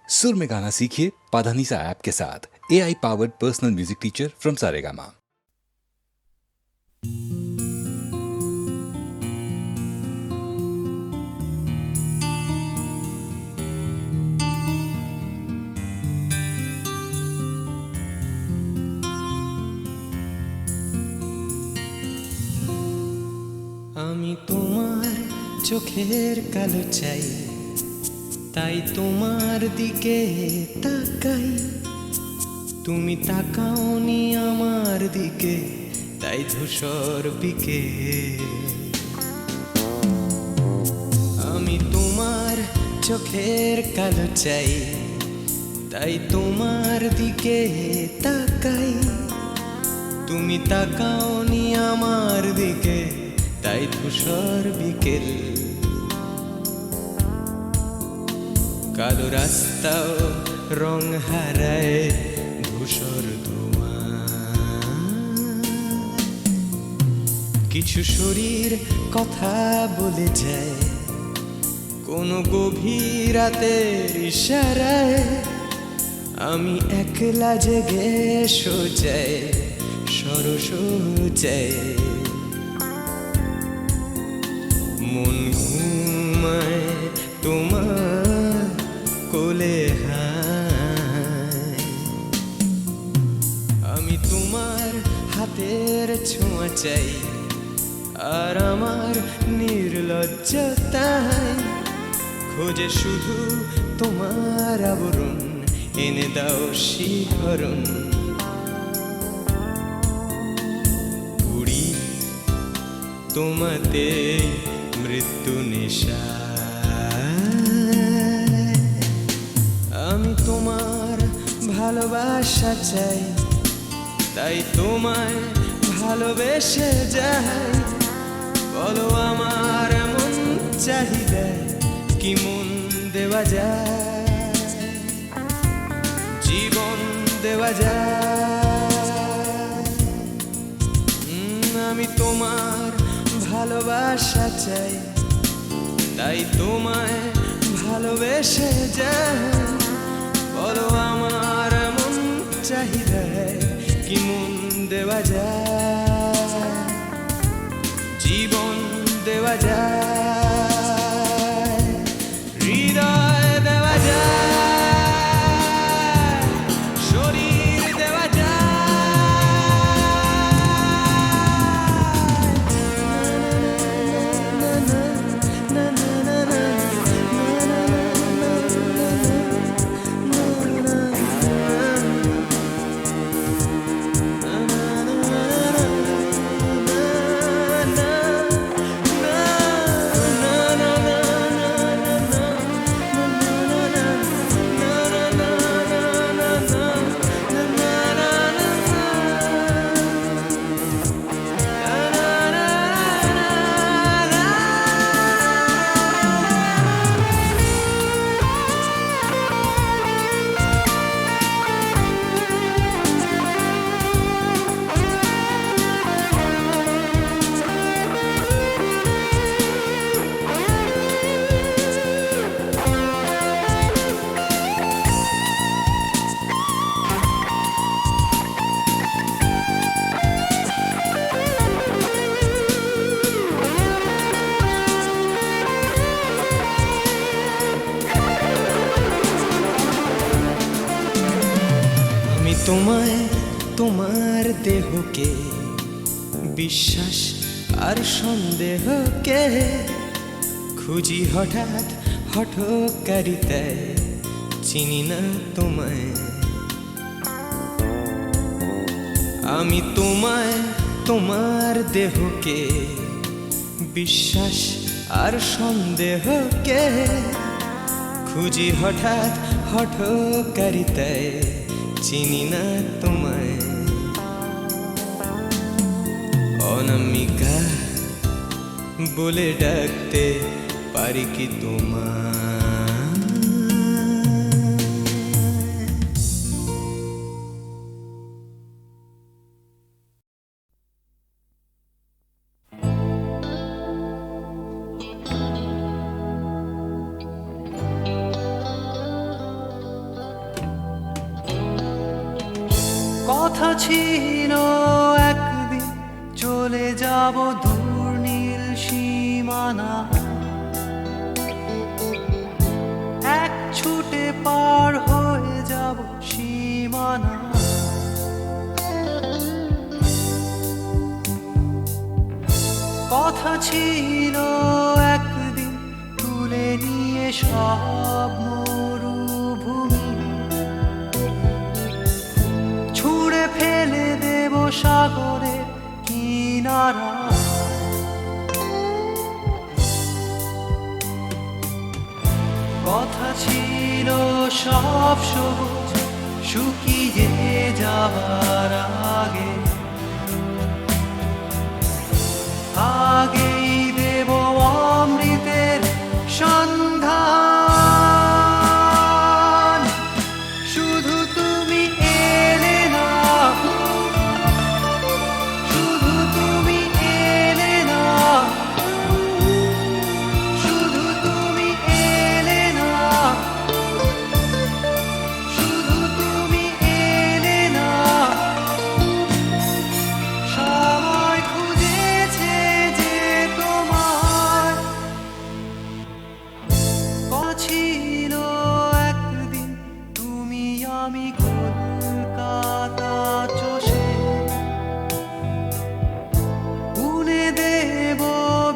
सुर में गाना सीखिए पाधानीसा ऐप के साथ। AI powered personal music teacher from Saregama. আমি তোমার চোখের কালো চাই, তাই তোমার দিকে তাকাই। তুমি তাকাওনি আমার দিকে, তাই ধূসর বিকে। আমি তোমার চোখের কালো চাই, তাই তোমার দিকে তাকাই। তুমি তাকাওনি আমার দিকে, তাই ধূসর বিকেল। কালো রাস্তাও রং হারায় ধূসর ধোঁয়া। কিছু শরীর কথা বলে যায় কোনো গভীর রাতের ইশারায়। আমি একলা জেগে সোজায় সরসোজায়। মন ঘুমায় তোমার কোলে হায়। আমি তোমার হাতের ছোঁয়া চাই, আর আমার নির্লজ্জতায় খোঁজে শুধু তোমার আবরণ। এনে দাও শিহরণ। পুরি তোমাতে মৃত্যু নেশা। আমি তোমার ভালোবাসা চাই, তাই তোমায় ভালোবেসে যাই। বলো আমার এমন চাহিদা কি মন দেওয়া যায়, জীবন দেওয়া যায়। আমি তোমার ভালোবাসা চাই, তাই তোমায় ভালোবেসে যাই। বলো আমার এমন চাহিদা কি মন দেওয়া যায়, জীবন দেওয়া যায়, হৃদয় দেওয়া যায়, শরীর দেওয়া তোমায় তোমার দেহকে বিশ্বাস আর সন্দেহকে খুঁজি হঠাৎ হঠকারিতায়। চিনি না তোমায় আমি, তোমায় তোমার দেহকে বিশ্বাস আর সন্দেহকে খুঁজি হঠাৎ হঠকারিতায়। চিনি না তোমায় অনামিকা বলে ডাকতে পারি কি তোমায়? কথা ছিল একদিন চলে যাব দূর নীল সীমানা, এক ছুটে পার হয়ে যাব সীমানা। কথা ছিল একদিন তুলে নিয়ে সব মরুভূমি, ছুঁড়ে ফেলে দেব সাগরের কিনারা। কথা ছিল সব সবুজ শুকিয়ে যাবার আগে, আগেই দেব অমৃতের সন্ধান। শুধু তুমি এলে না, শুধু তুমি এলে না, শুধু তুমি এলে না, শুধু তুমি এলে না। সবাই খুঁজেছে যে তোমার, কথা ছিল একদিন তুমি আমি কলকাতা চষে বুনে দেব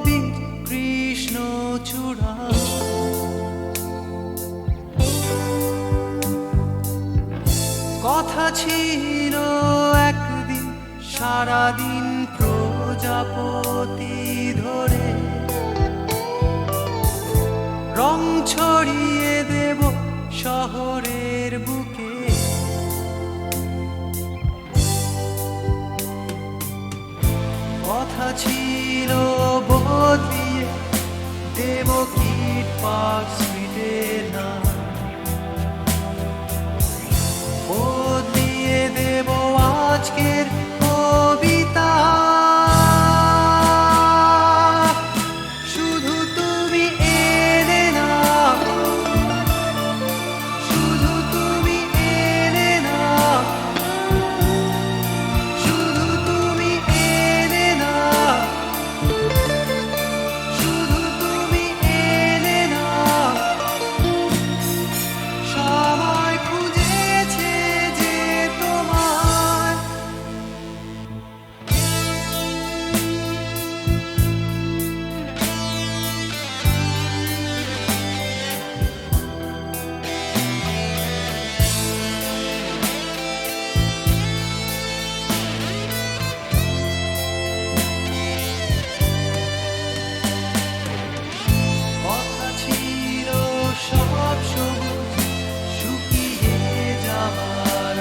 বীর কৃষ্ণ চূড়া। কথা ছিল একদিন সারাদিন প্রজাপতি ধরে রং ছড়িয়ে দেব শহরের বুকে। কথা ছিল বদলিয়ে দেব কিট পার্ক স্ট্রিটের নাম, বদলিয়ে দেব আজকের কবিতা। শুধু তুমি এলে না, শুধু তুমি এলে না, শুধু তুমি এলে না, শুধু তুমি এলে না। সবাই খুঁজেছে যে তোমার, কথা ছিল সব সবুজ শুকিয়ে যাবার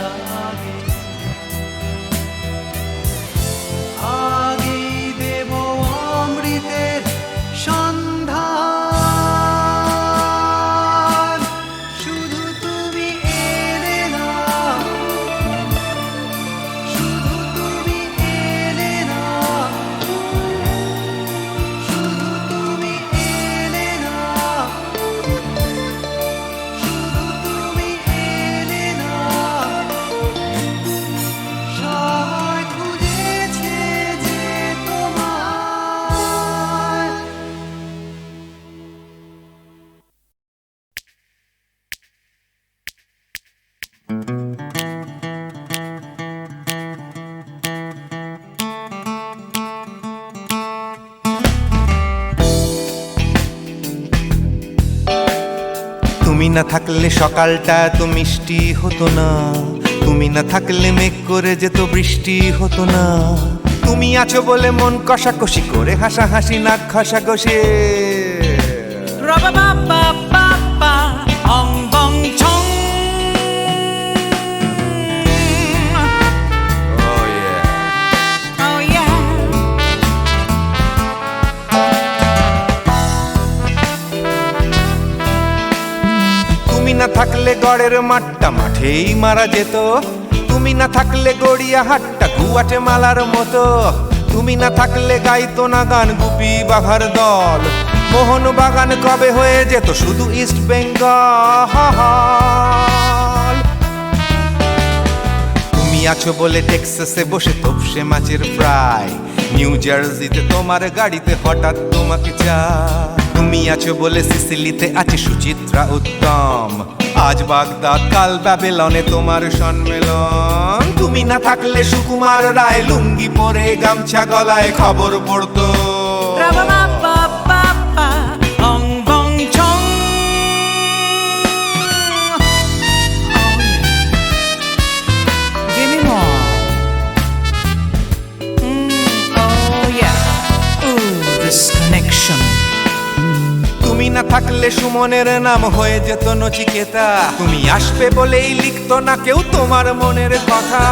আগে, আগেই দেব অমৃতের সন্ধান। শুধু তুমি এলে না, শুধু তুমি এলে না, শুধু তুমি এলে না, শুধু তুমি এলে না। সবাই খুঁজেছে যে তোমার। তুমি না থাকলে সকালটা তো মিষ্টি হতো না, তুমি না থাকলে মেঘ করে যেত বৃষ্টি হতো না। তুমি আছো বলে মন কষাকষি করে হাসাহাসি নাক ঘষাঘষি। অং বং ছং। তুমি না থাকলে গড়ের মাঠটা মাঠেই মারা যেত, তুমি না থাকলে গড়িয়া হাটটা গুয়াটে মালার মতো। তুমি না থাকলে গাইতো না গান গুপি বাঘার দল, মোহন বাগান কবে হয়ে যেত শুধু ইস্ট বেঙ্গল। তুমি আছো বলে টেক্সাসে বসে তোপসে মাছের ফ্রাই, নিউ জার্সিতে তোমার গাড়িতে হঠাৎ তোমাকে চাই। তুমি আছো বলে সিসিলিতে আছে সুচিত্রা উত্তম, আজ বাগদাদ কাল ব্যাবিলনে তোমার সম্মেলন। তুমি না থাকলে সুকুমার রায় লুঙ্গি পরে গামছা গলায় খবর পড়তো। Ra-ba-ba-ba-ba-ba, ong bong chong. Give me more. Oh yeah. Ooh, this connection. তুমি না থাকলে সুমনের নাম হয়ে যেত নচিকেতা, তুমি আসবে বলেই লিখতো না কেউ তোমার মনের কথা।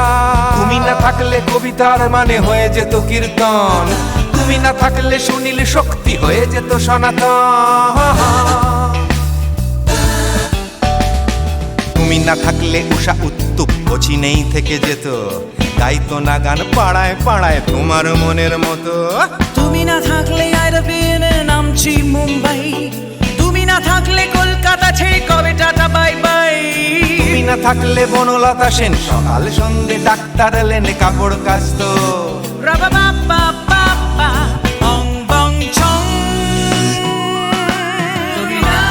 তুমি না থাকলে কবিতার মানে হয়ে যেত কীর্তন, তুমি না থাকলে সুনীল শক্তি হয়ে যেত সনাতন। তুমি না থাকলে উষা উত্তুপ নেই থেকে যেত, গাইতো না গান পাড়ায় পাড়ায় তোমার মনের মতো। তুমি না থাকলে আইডা প্লেনে নামছি মুম্বাই, তুমি না থাকলে কলকাতা ছেড়ে কবে টাটা বাই বাই। তুমি না থাকলে বনলতা সেন সকাল সন্ধে ডাক্তার লেনে কাপড় কাচতো। Ra-ba-ba-ba-ba-ba, ong bong chong. তুমি না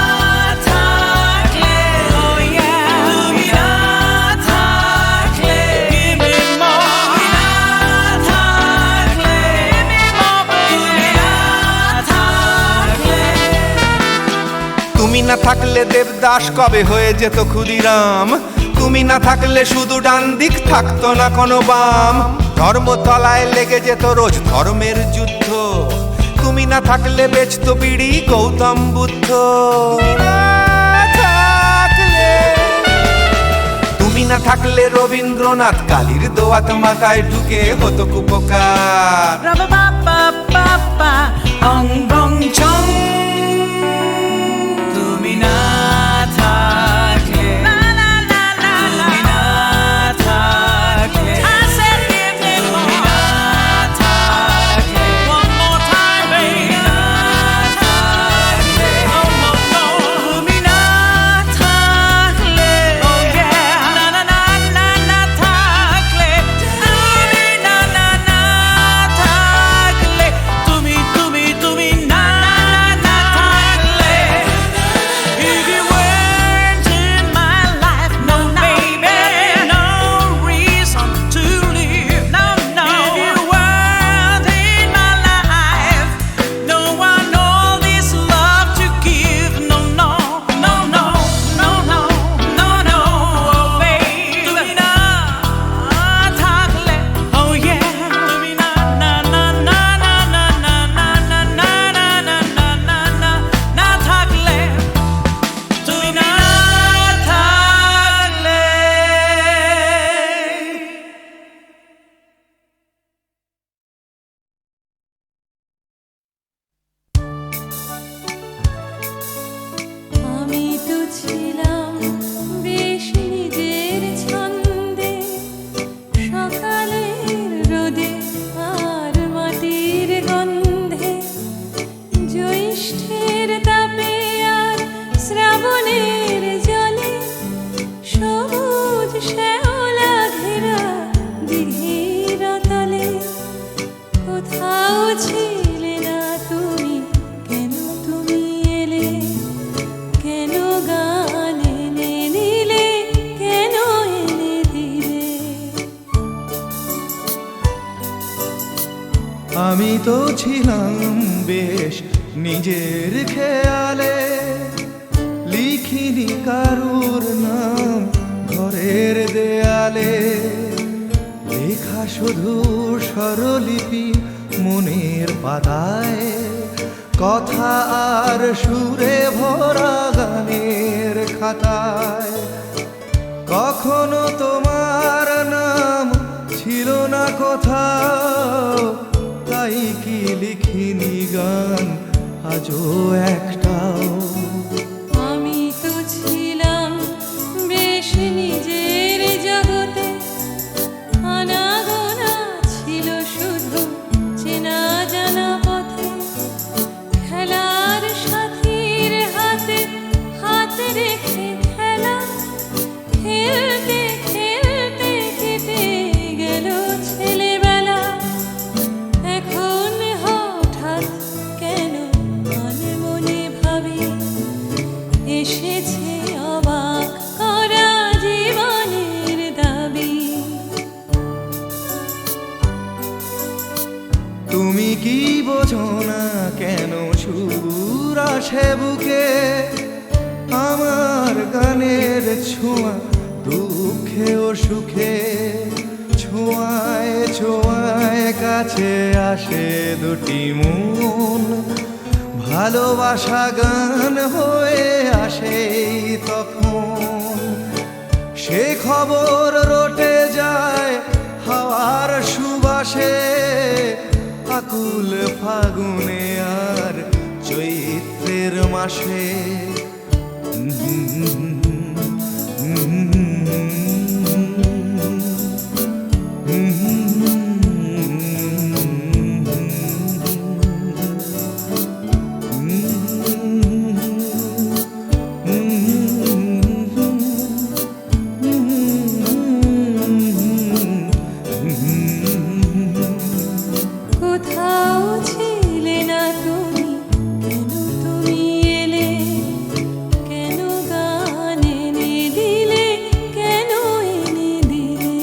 থাকলে, oh yeah, তুমি না থাকলে, give me more. তুমি না থাকলে, give me more. তুমি না থাকলে, তুমি না থাকলে দেবদাস কবে হয়ে যেত ক্ষুদিরাম, তুমি না থাকলে শুধু ডান দিক থাকতো না কোনো বাম। ধর্মতলায় লেগে যেত রোজ ধর্মের যুদ্ধ, তুমি না থাকলে বেচতো বিড়ি গৌতম বুদ্ধ। তুমি না থাকলে রবীন্দ্রনাথ কালীর দোয়াত মাথায় ঢুকে হতো কুপকার। Ra-ba-ba-ba-ba-ba, ong bong chong. তুমি না থাকলে, না না না না, তুমি না থাকলে, I said give me more. তুমি না থাকলে, one more time baby. তুমি না থাকলে, oh no no. তুমি না থাকলে, oh yeah, না না না না না থাকলে, তুমি না না না থাকলে, তুমি তুমি তুমি না না না থাকলে, if you weren't in my life, no baby, no reason to live, no no. If you weren't in my life, no one all this love to give, no no no no no no no no, oh baby. তুমি না থাকলে, oh yeah, তুমি না না না না না না না না না না না না না না না না থাকলে, তুমি না থাকলে। আমি তো ছিলাম বেশ নিজের ছন্দে, সকালের রোদে আর মাটির গন্ধে, জ্যৈষ্ঠের তাপে আর শ্রাবণের জলে, সবুজ শ্যাওলা ঘেরা দিঘির তলে। কোথাও ছিলে না তুমি, কেন তুমি এলে, কেন গান এনে নিলে, কেন এনে দিলে। আমি তো ছিলাম বেশ নিজের খেয়ালে, লিখিনি কারুর নাম ঘরের দেয়ালে, লেখা শুধু স্বরলিপি মনের পাতায়, কথা আর সুরে ভরা গানের খাতায়। কখনো তোমার নাম ছিল না কোথাও, তাই কি লিখিনি গান আজও একটাও। আমি তো ছিলাম বেশ নিজের জগতে, আনাগোনা ছিল শুধু চেনা জানা পথে, খেলার সাথীর হাতে হাত রেখে খেলা, খেলতে খেলতে কেটে ছোঁয়া দুঃখে ও সুখে, ছোঁয়ায় ছোঁয়ায় কাছে আসে দুটি মন, ভালোবাসা গান হয়ে আসে তখন। সে খবর রটে যায় হাওয়ার সুবাসে, আকুল ফাগুনে আর চৈত্রের মাসে। কোথাও ছিলে না তুমি, কেন তুমি এলে, কেন গান এনে দিলে, কেন এনে দিলে।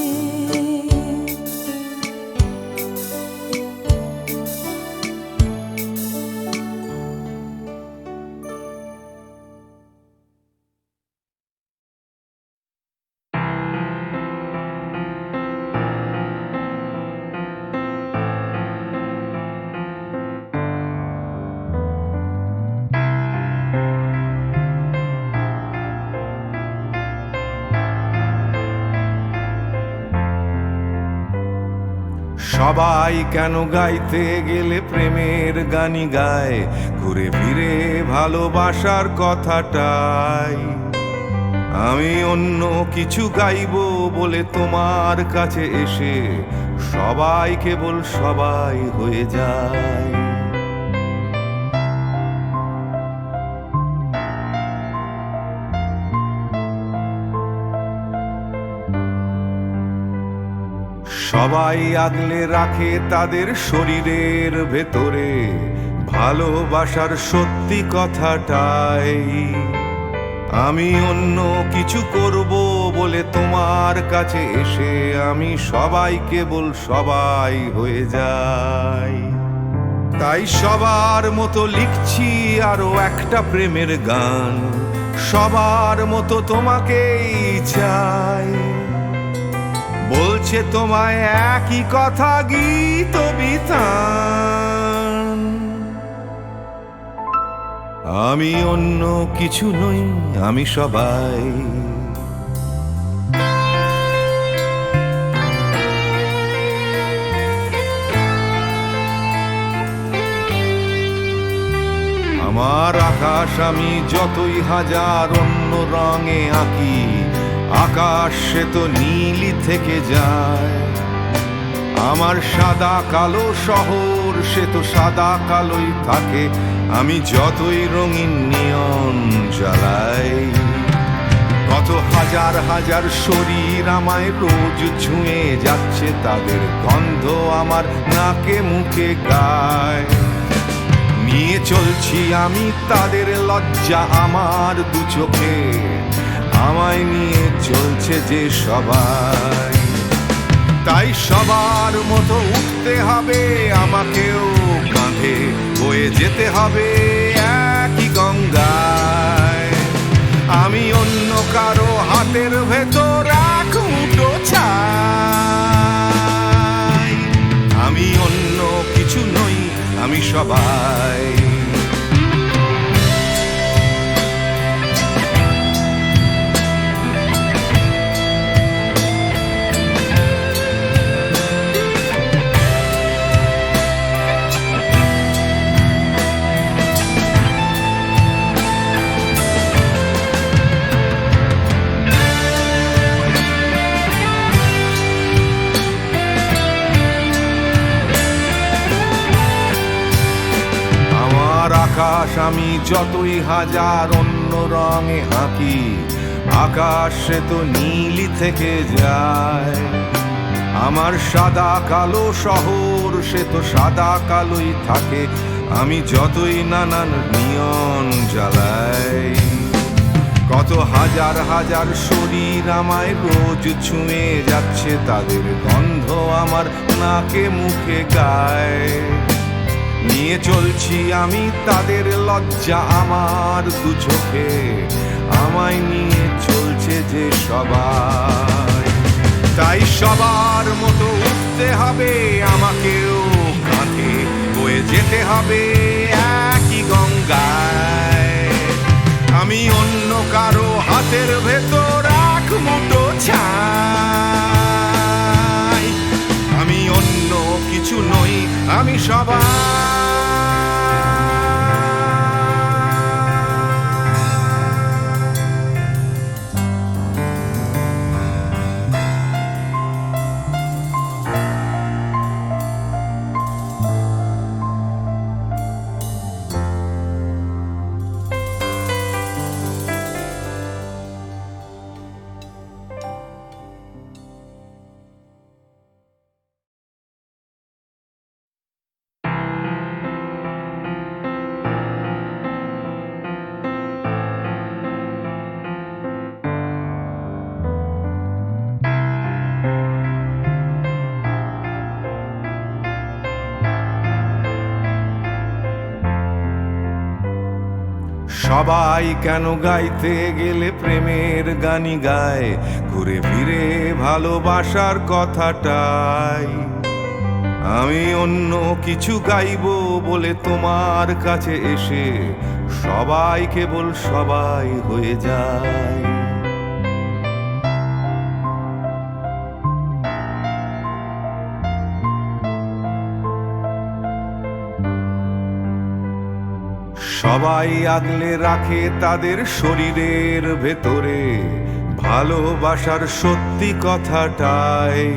সবাই কেন গাইতে গেলে প্রেমের গানই গায়, ঘুরে ফিরে ভালোবাসার কথাটাই। আমি অন্য কিছু গাইবো বলে তোমার কাছে এসে সবাই কেবল সবাই হয়ে যায়। সবাই আগলে রাখে তাদের শরীরের ভেতরে ভালোবাসার সত্যি কথাটাই। আমি অন্য কিছু করব বলে তোমার কাছে এসে আমি সবাই কেবল সবাই হয়ে যাই। তাই সবার মতো লিখছি আরো একটা প্রেমের গান, সবার মতো তোমাকেই চাই। বলছে তোমায় একই কথা গীত বিতান। আমি অন্য কিছু নই, আমি সবাই। আমার আকাশ আমি যতই হাজার অন্য রঙে আঁকি, আকাশ সে তো নীলই থেকে যায়। আমার সাদা কালো শহর সে তো সাদা কালোই থাকে, আমি যতই রঙিন নিয়ন জ্বালাই। কত হাজার হাজার শরীর আমায় রোজ ছুঁয়ে যাচ্ছে, তাদের গন্ধ আমার নাকে মুখে গায়। নিয়ে চলছি আমি তাদের লজ্জা আমার দু চোখে, আমায় নিয়ে চলছে যে সবাই। তাই সবার মতো উঠতে হবে আমাকেও, কাঁধে বয়ে যেতে হবে একই গঙ্গায়। আমি অন্য কারো হাতের ভেতর এক মুঠো ছাই। আমি অন্য কিছু নই, আমি সবাই। আকাশ আমি যতই হাজার অন্য রঙে আঁকি, আকাশ সে তো নীলই থেকে যায়। আমার সাদা কালো শহর সে তো সাদা কালোই থাকে, আমি যতই নানান নিয়ন জ্বালাই। কত হাজার হাজার শরীর আমায় রোজ ছুঁয়ে যাচ্ছে, তাদের গন্ধ আমার নাকে মুখে গায়। নিয়ে চলছি আমি তাদের লজ্জা আমার দু চোখে, আমায় নিয়ে চলছে যে সবাই। তাই সবার মতো উঠতে হবে আমাকেও, কাঁধে বয়ে যেতে হবে একই গঙ্গায়। আমি অন্য কারো হাতের ভেতর এক মুঠো ছাই, আমি অন্য কিছু নই, আমি সবাই। সবাই কেন গাইতে গেলে প্রেমের গানই গায়, ঘুরে ফিরে ভালোবাসার কথাটাই। আমি অন্য কিছু গাইবো বলে তোমার কাছে এসে সবাই কেবল সবাই হয়ে যায়। সবাই আগলে রাখে তাদের শরীরের ভেতরে ভালোবাসার সত্যি কথাটাই।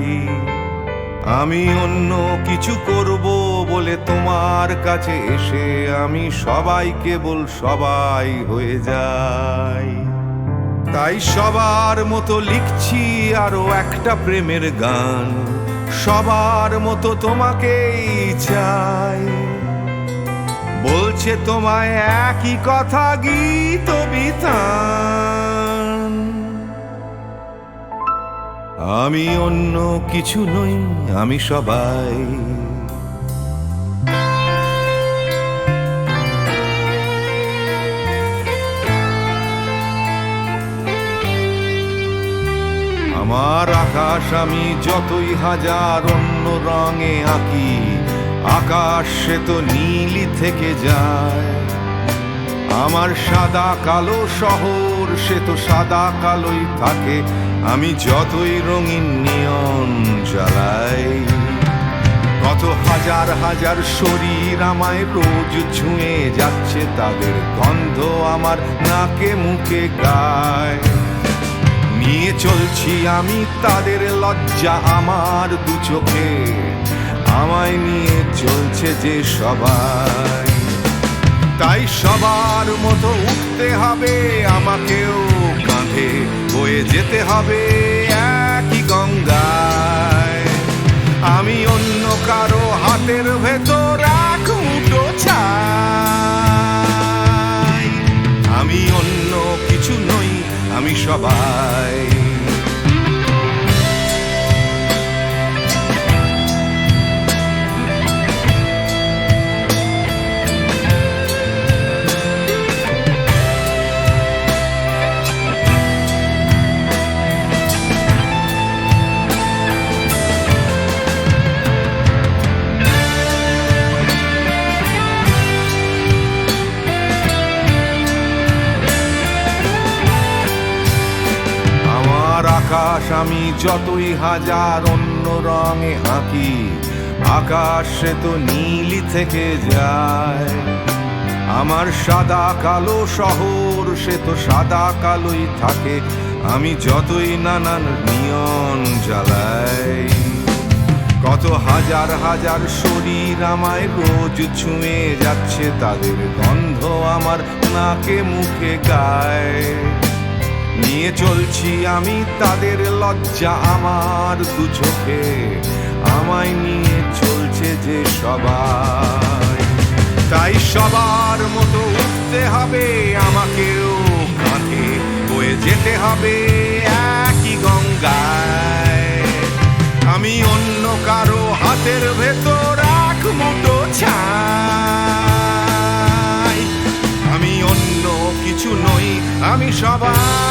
আমি অন্য কিছু করব বলে তোমার কাছে এসে আমি সবাই কেবল সবাই হয়ে যাই। তাই সবার মতো লিখছি আরো একটা প্রেমের গান, সবার মতো তোমাকেই চাই। বলছে তোমায় একই কথা গীত বিতান, আমি অন্য কিছু নই, আমি সবাই। আমার আকাশ আমি যতই হাজার অন্য রঙে আঁকি, আকাশ সে তো নীলই থেকে যায়। আমার সাদা কালো শহর সে তো সাদা কালোই থাকে, আমি যতই রঙিন নিয়ন জ্বালাই। কত হাজার হাজার শরীর আমায় রোজ ছুঁয়ে যাচ্ছে, তাদের গন্ধ আমার নাকে মুখে গায়। নিয়ে চলছি আমি তাদের লজ্জা আমার দু চোখে, আমায় নিয়ে চলছে যে সবাই। তাই সবার মতো উঠতে হবে আমাকেও, কাঁধে বয়ে যেতে হবে একই গঙ্গায়। আমি অন্য কারো হাতের ভেতর এক মুঠো ছাই, আমি অন্য কিছু নই, আমি সবাই। আকাশ আমি যতই হাজার অন্য রঙে আঁকি, আকাশ সে তো নীলই থেকে যায়। আমার সাদা কালো শহর সে তো সাদা কালোই থাকে, আমি যতই নানান নিয়ন জ্বালাই। কত হাজার হাজার শরীর আমায় রোজ ছুঁয়ে যাচ্ছে, তাদের গন্ধ আমার নাকে মুখে গায়। নিয়ে চলছি আমি তাদের লজ্জা আমার দু চোখে, আমায় নিয়ে চলছে যে সবাই। তাই সবার মতো উঠতে হবে আমাকেও, কাঁধে বয়ে যেতে হবে একই গঙ্গায়। আমি অন্য কারো হাতের ভেতর এক মুঠো ছাই, আমি অন্য কিছু কিছু নই, আমি সবার